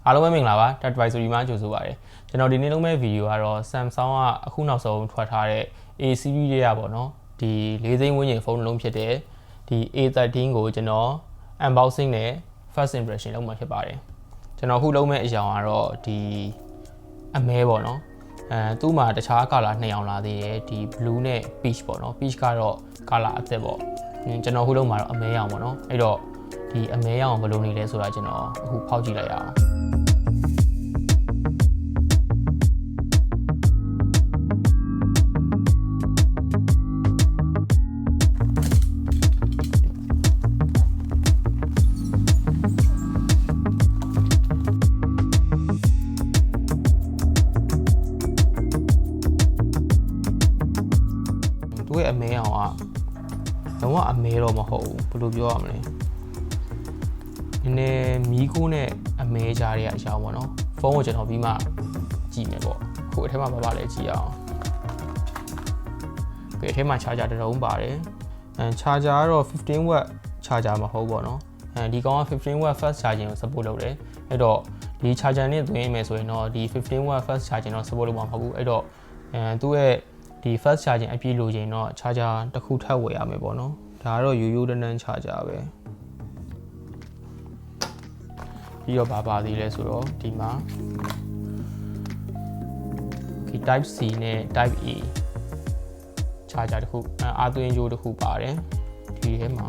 အားလုံးပဲမင်္ဂလာပါ Tech Advisory မှာကြိုဆိုပါရစေကျွန်တော်ဒီနေ့လုံးမဲ့ဗီဒီယိုကတော့ Samsung ကအခုနောက်ဆုံးထွက်ထားတဲ့ A series တွေကပေါ့နော်ဒီ4သိန်းဝန်းကျင်ဖုန်းလုံးဖြစ်တဲ့ဒီ A13 ကိုကျွန်တော် unboxing နဲ့ first impression လုပ်မှာဖြစ်ပါတယ်ကျွန်တော်အခုလုံးမဲ့အရာကတော့ဒီအမဲပေါ့နော်သူ့မှာတခြား color 2အောင်လာသေးတယ်ဒီ blue နဲ့ peach ပေါ့နော် peach ကတော့ color အသစ်ပေါ့ကျွန်တော်အခုလုံးမှာတော့အမဲရောင်ပေါ့နော်အဲ့တော့ဒီအမဲရောင်ဘယ်လိုနေလဲဆိုတာကျွန်တော်အခုဖောက်ကြည့်လိုက်ရအောင်သူ့ရဲ့အမဲအောင်ကလုံးဝအမဲတော့မဟုတ်ဘူးဘယ်လိုပြောရမလဲနည်းနည်းမီးခိုးနဲ့အမဲကြားတွေကအရောင်ပေါ့နော်ဖုန်းကိုကျွန်တော်ပြီးမှကြည့်မယ်ပေါ့ခုအထက်မှာဘာလဲကြည့်အောင်ဒီအထက်မှာ charger တစ်လုံးပါတယ်charger ကတော့15 watt charger မဟုတ်ပေါ့နော်ဒီကောင်က15 watt fast charging ကို support လုပ်တယ်အဲ့တော့ဒီ charger နဲ့သွင်းမယ်ဆိုရင်တော့ဒီ15 watt fast charging တော့ support လုပ်မှာမဟုတ်ဘူးအဲ့တော့သူ့ရဲ့ဒီ fast charging အပြည့်လိုချင်တော့ charger တစ်ခုထပ်ဝယ်ရမယ်ပေါ့နော်ဒါကတော့ရိုးရိုးတန်းတန်း charger ပဲပြီးတော့ပါသေးလဲဆိုတော့ဒီမှာဒီ type C နဲ့ type A charger တစ်ခုအားသွင်းကြိုးတစ်ခုပါတယ်ဒီထဲမှာ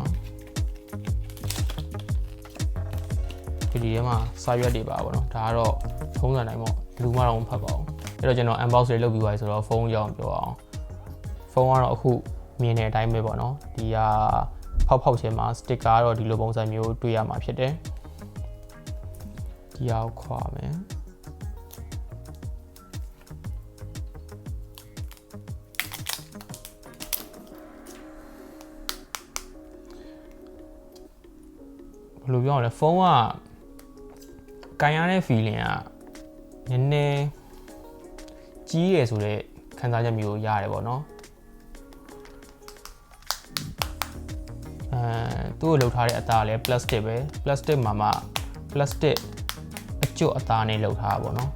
စာရွက်တွေပါပေါ့နော်ဒါကတော့ထုံးစံတိုင်းပေါ့ဘယ်သူမှတော့မဖတ်ပါဘူးအဲ့တော့ကျွန်တော် unbox တွေလုပ်ပြီးသွားပြီဆိုတော့ဖုန်းရောက်အောင်ပြောအောင်ဖုန်းကတော့အခုမြင်တဲ့အတိုင်းပဲပေါ့နော်ဒီကဖောက်ချင်းမှာ sticker ကတော့ဒီလိုပုံစံမျိုးတွေ့ရမှာဖြစ်တယ်ဒီအောင်ခွာမယ်ဘယ်လိုပြောရလဲဖုန်းကကန်ရတဲ့ feeling ကနည်းနည်းကြီးရယ်ဆိုတဲ့ခံစားချက်မျိုးရတယ်ပေါ့နော်သူ့ကိုလုပ်ထားတဲ့အသားလည်း plastic ပဲ plastic မှာမှ plastic အကျွတ်အသားနဲ့လုပ်ထားတာပေါ့နော်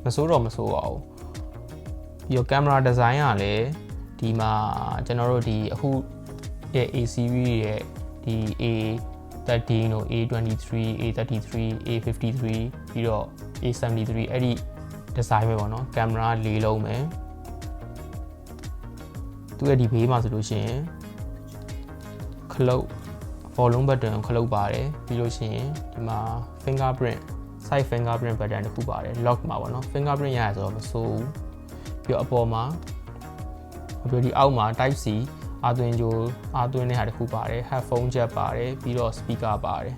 မဆိုးပါဘူးပြီးတော့ camera design ကလည်းဒီမှာကျွန်တော်တို့ဒီအခုရဲ့ A series ရဲ့ဒီ A13 တို့ A23 A33 A53 ပြီးတော့ A73 အဲ့ဒီ design ပဲပေါ့နော် camera ၄လုံးပဲသူရဲ့ဒီဘေးမှာဆိုလို့ရှိရင်close volume button ခလုတ်ပါတယ်ပြီးလို့ရှိရင်ဒီမှာ fingerprint side fingerprint button တစ်ခုပါတယ် lock မှာပေါ့နော် fingerprint ရရဆိုတော့မစိုးဘူးပြီးတော့အပေါ်မှာပြီးဒီအောက်မှာ type C အားသွင်းကြိုးအားသွင်းတဲ့ဟာတစ်ခုပါတယ် headphone jack ပါတယ်ပြီးတော့ speaker ပါတယ်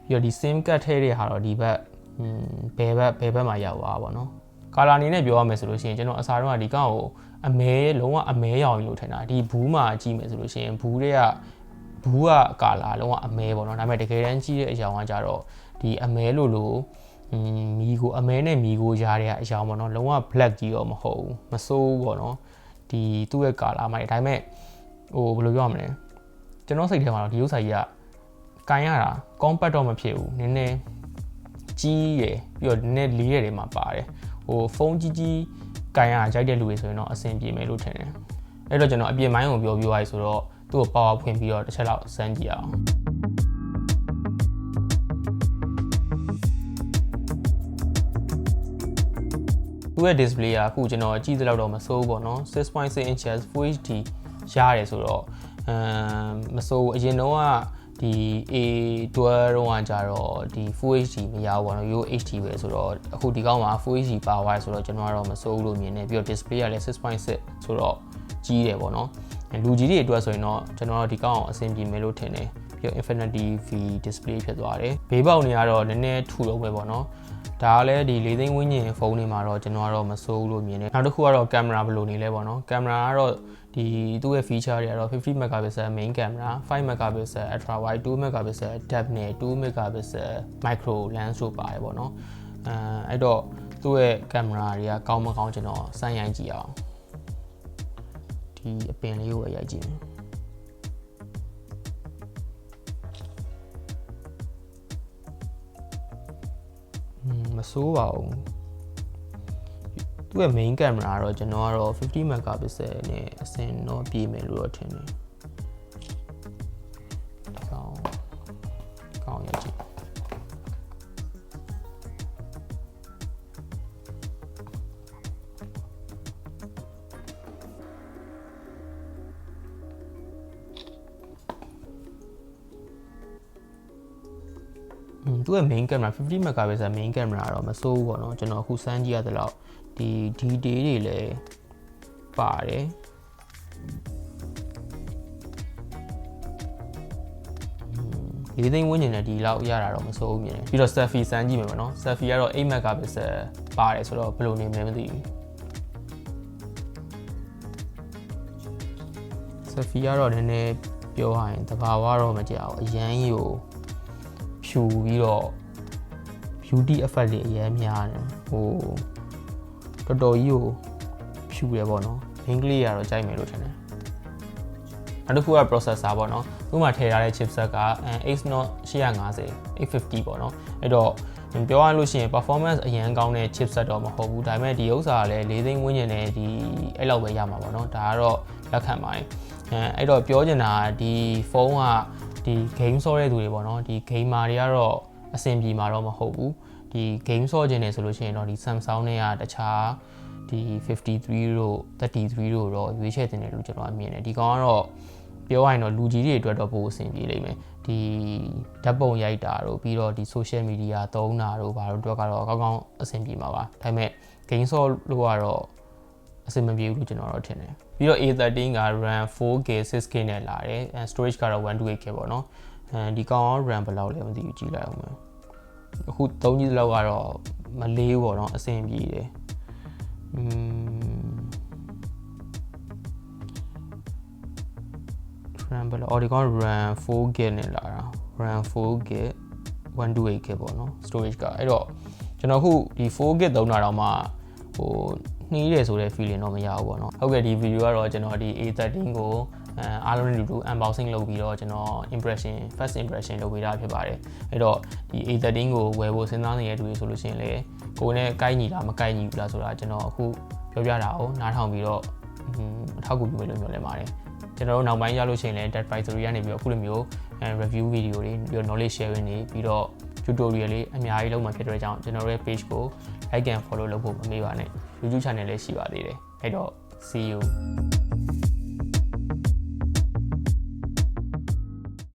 ပြီးတော့ဒီ sim card ထည့်တဲ့ဟာတော့ဒီဘက်ဘယ်ဘက်မှာရောက်သွားပါတော့ကာလာအနေနဲ့ပြောရမယ်ဆိုလို့ရှိရင်ကျွန်တော်အစားတော့ဒီကောင်ကိုအမဲလုံးဝအမဲရောင်လို့ထင်တာဒီဘူးမှာကြည့်မယ်ဆိုလို့ရှိရင်ဘူးကကာလာလုံးဝအမဲပေါ့နော်ဒါပေမဲ့တကယ်တမ်းကြည့်တဲ့အရောင်ကကြတော့ဒီအမဲလို့မီကိုအမဲနဲ့မီကိုရားတဲ့အရောင်ပေါ့နော်လုံးဝ black ကြီးတော့မဟုတ်ဘူးမဆိုးပေါ့နော်ဒီသူ့ရဲ့ကာလာမှာဒါပေမဲ့ဘယ်လိုပြောရမလဲကျွန်တော်စိတ်ထဲမှာတော့ဒီဥစ္စာကြီးကကန်ရတာ compact တော့မဖြစ်ဘူးနည်းနည်းကြီးရယ်ပြီးတော့နည်းနည်းလေးရယ်တွေမှာပါတယ်ဖုန်းကြီးကန်ရကြိုက်တဲ့လူတွေဆိုရင်တော့အဆင်ပြေမယ်လို့ထင်တယ်အဲ့တော့ကျွန်တော်အပြင်ပိုင်းကိုပြောရဆိုတော့သူ့ကို power ဖွင့်ပြီးတော့တစ်ချက်လောက်စမ်းကြည့်အောင်သူ့ရဲ့ display ကအခုကျွန်တော်ကြည့်သလောက်တော့မဆိုးဘူးပေါ့နော် 6.6 inches Full HD ရတယ်ဆိုတော့မဆိုးအရင်တော့ကဒီ A12 တော့ကကြတော့ဒီ Full HD မရဘူးပေါ့နော်ရိုး HD ပဲဆိုတော့အခုဒီကောင်မှာ Full HD ပါသွားဆိုတော့ကျွန်တော်ကတော့မဆိုးဘူးလို့မြင်နေပြီးတော့ display ကလည်း 6.6 ဆိုတော့ကြီးတယ်ပေါ့နော်လူကြီးတွေအတွက်ဆိုရင်တော့ကျွန်တော်တို့ဒီကောင်အောင်အဆင်ပြေမယ်လို့ထင်တယ်ပြီးတော့ Infinity V display ဖြစ်သွားတယ်ဘေးပေါက်တွေကတော့နည်းနည်းထူတော့ပဲပေါ့နော်ဒါကလည်းဒီ4သိန်းဝန်းကျင်ဖုန်းတွေမှာတော့ကျွန်တော်ကတော့မစိုးဘူးလို့မြင်တယ်နောက်တစ်ခုကတော့ကင်မရာဘယ်လိုနေလဲပေါ့နော်ကင်မရာကတော့ဒီသူ့ရဲ့ feature တွေကတော့50 megapixel main camera 5 megapixel ultra wide 2 megapixel depth နဲ့2 megapixel micro lens တို့ပါတယ်ပေါ့နော်အဲ့တော့သူ့ရဲ့ကင်မရာတွေကကောင်းမကောင်းကျွန်တော်စမ်းရိုင်းကြည့်အောင်ဒီအပင်လေးကိုရိုက်ကြည့်မယ် မစိုးပါဘူးသူ့ရဲ့ main camera တော့ကျွန်တော်ကတော့50 megapixel နဲ့အစင်တော့ပြေးမယ်လို့တော့ထင်တယ်ကောင်းရကြည့်သူရဲ့ main camera 50 megapixel main camera တော့မစိုးဘူးပေါ့နော်ကျွန်တော်အခုစမ်းကြည့်ရတဲ့လောက်ဒီ detail တွေလည်းပါတယ်ဒီသိန်းဝန်းကျင်နဲ့ဒီလောက်ရတာတော့မစိုးဘူးမြင်တယ်ပြီးတော့ selfie စမ်းကြည့်မယ်ပေါ့နော် selfie ကတော့8 megapixel ပါတယ်ဆိုတော့ဘယ်လိုနေမလဲမသိဘူး selfie ကတော့နည်းနည်းပြောရရင်တဘာဝတော့မကြောက်အရန်ကြီးကိုဖြူပြီးတော့ beauty effect တွေအများများတယ်ဟိုတော်တော်ကြီးကိုဖြူတယ်ပေါ့နော်အင်္ဂလိပ်ကတော့ကြိုက်မယ်လို့ထင်တယ်နောက်တစ်ခုက processor ပေါ့နော်ဥပမာထည့်ထားတဲ့ chipset က Exynos 850 850ပေါ့နော်အဲ့တော့ပြောရလို့ရှိရင် performance အရင်ကောင်းတဲ့ chipset တော့မဟုတ်ဘူးဒါပေမဲ့ဒီဥစ္စာကလည်း4သိန်းဝန်းကျင်နဲ့ဒီအဲ့လောက်ပဲရမှာပေါ့နော်ဒါကတော့လက်ခံပါတယ်အဲ့တော့ပြောချင်တာဒီဖုန်းကဒီ game ဆော့တဲ့သူတွေပေါ့နော်ဒီ gamer တွေကတော့အဆင်ပြေမှာတော့မဟုတ်ဘူးဒီ game ဆော့ခြင်းနေဆိုလို့ရှိရင်တော့ဒီ Samsung နဲ့ကတခြားဒီ53တို့33တို့တော့ရွေးချယ်တင်တယ်လို့ကျွန်တော်မြင်တယ်ဒီကောင်ကတော့ပြောရရင်တော့လူကြီးတွေအတွက်တော့ပိုအဆင်ပြေလိမ့်မယ်ဒီဓာတ်ပုံရိုက်တာတို့ပြီးတော့ဒီ social media သုံးတာတို့ဘာလို့တော့ကတော့ကောင်းကောင်းအဆင်ပြေမှာပါဒါပေမဲ့ game ဆော့လို့ကတော့အဆင်မပြေဘူးလို့ကျွန်တော်တော့ထင်တယ်ပြီးတော့ A13 က RAM 4K 6K နဲ့လာတယ် storage ကတော့ 128K ပေါ့နော်ဒီကောင်က RAM ဘယ်လောက်လဲမသိဘူးကြည့်လိုက်အောင်မယ်အခုသုံးကြီးလောက်ကတော့မလေးဘူးပေါ့နော်အဆင်ပြေတယ်RAM ဘယ်လောက်ဒီကောင် RAM 4K နဲ့လာတာ RAM 4K 128K ပေါ့နော် storage ကအဲ့တော့ကျွန်တော်အခုဒီ 4K သုံးတာတော့မှဟိုနှီးတယ်ဆိုတဲ့ feeling တော့မရဘူးပေါ့နော်ဟုတ်ကဲ့ဒီ video ကတော့ကျွန်တော်ဒီ A13 ကိုအားလုံးနဲ့တူတူ unboxing လုပ်ပြီးတော့ကျွန်တော် first impression လုပ်ပေးတာဖြစ်ပါတယ်အဲ့တော့ဒီ A13 ကိုဝယ်ဖို့စဉ်းစားနေတဲ့သူတွေဆိုလို့ရှိရင်လည်းကိုယ်နဲ့ကိုက်ညီလားမကိုက်ညီဘူးလားဆိုတာကျွန်တော်အခုပြောပြတာကိုနားထောင်ပြီးတော့အထောက်အကူပြုမယ်လို့ပြောလဲပါတယ်ကျွန်တော်တို့နောက်ပိုင်းရလို့ရှိရင်လည်း Dead by Theory ကနေပြီးတော့အခုလိုမျိုး review video တွေပြီးတော့ knowledge sharing တွေပြီးတော့ tutorial လေးအများကြီးလုပ်မှာဖြစ်တဲ့ကြောင့်ကျွန်တော်ရဲ့ page ကို like and follow လုပ်ဖို့မမေ့ပါနဲ့ YouTube channel လည်းရှိပါသေးတယ်အဲ့တော့ see you